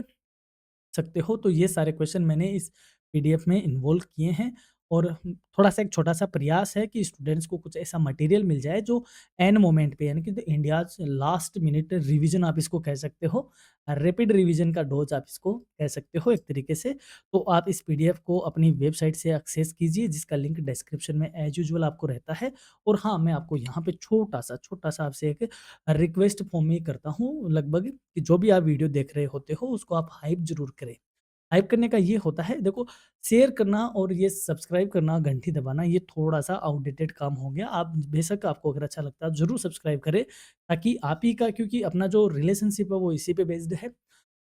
सकते हो। तो ये सारे क्वेश्चन मैंने इस पीडीएफ में इन्वॉल्व किए हैं और थोड़ा-सा एक छोटा-सा प्रयास है कि स्टूडेंट्स को कुछ ऐसा मटेरियल मिल जाए जो ऐन मोमेंट पे, यानी कि the India's last minute revision आप इसको कह सकते हो। रैपिड रिवीजन का डोज़ आप इसको कह सकते हो एक तरीके से। तो आप इस पीडीएफ को अपनी वेबसाइट से एक्सेस कीजिए, जिसका लिंक डिस्क्रिप्शन में एज़ यूजुअल आपको रहता है। और हाँ, मैं आपको यहाँ पे छोटा-सा आपसे एक रिक्वेस्ट फॉर्म में करता हूँ लगभग, कि जो भी आप वीडियो देख रहे होते हो उसको आप हाइप ज़रूर करें। हाइप करने का ये होता है, देखो, शेयर करना और ये सब्सक्राइब करना, घंटी दबाना, ये थोड़ा-सा आउटडेटेड काम हो गया। आप बेशक, आपको अगर अच्छा लगता है, ज़रूर सब्सक्राइब करें, ताकि आप ही का, क्योंकि अपना जो रिलेशनशिप है वो इसी पे बेस्ड है।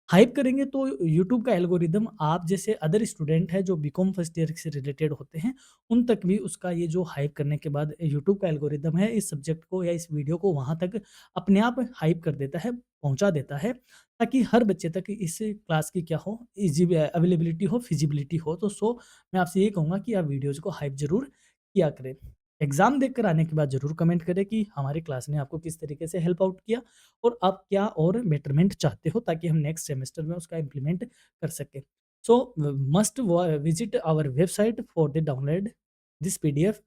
हाइप करेंगे तो यूट्यूब का एल्गोरिदम आप जैसे अदर स्टूडेंट हैं जो बीकॉम फर्स्ट ईयर से रिलेटेड होते हैं, उन तक भी उसका ये जो हाइप करने के बाद यूट्यूब का एल्गोरिदम है, इस सब्जेक्ट को या इस वीडियो को वहाँ तक अपने आप हाइप कर देता है, पहुँचा देता है, ताकि हर बच्चे तक इस क्लास की क्या हो, ईज़ी अवेलेबिलिटी हो, फिजिबिलिटी हो। तो मैं आपसे ये कहूँगा कि आप वीडियोज़ को हाइप ज़रूर किया करें। एग्ज़ाम देकर आने के बाद ज़रूर कमेंट करें कि हमारी क्लास ने आपको किस तरीके से हेल्प आउट किया और आप क्या और बेटरमेंट चाहते हो, ताकि हम नेक्स्ट सेमेस्टर में उसका इम्प्लीमेंट कर सकें। So must visit our website for the download this PDF.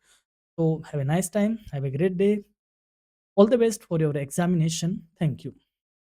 So have a nice time, have a great day, all the best for your examination. Thank you.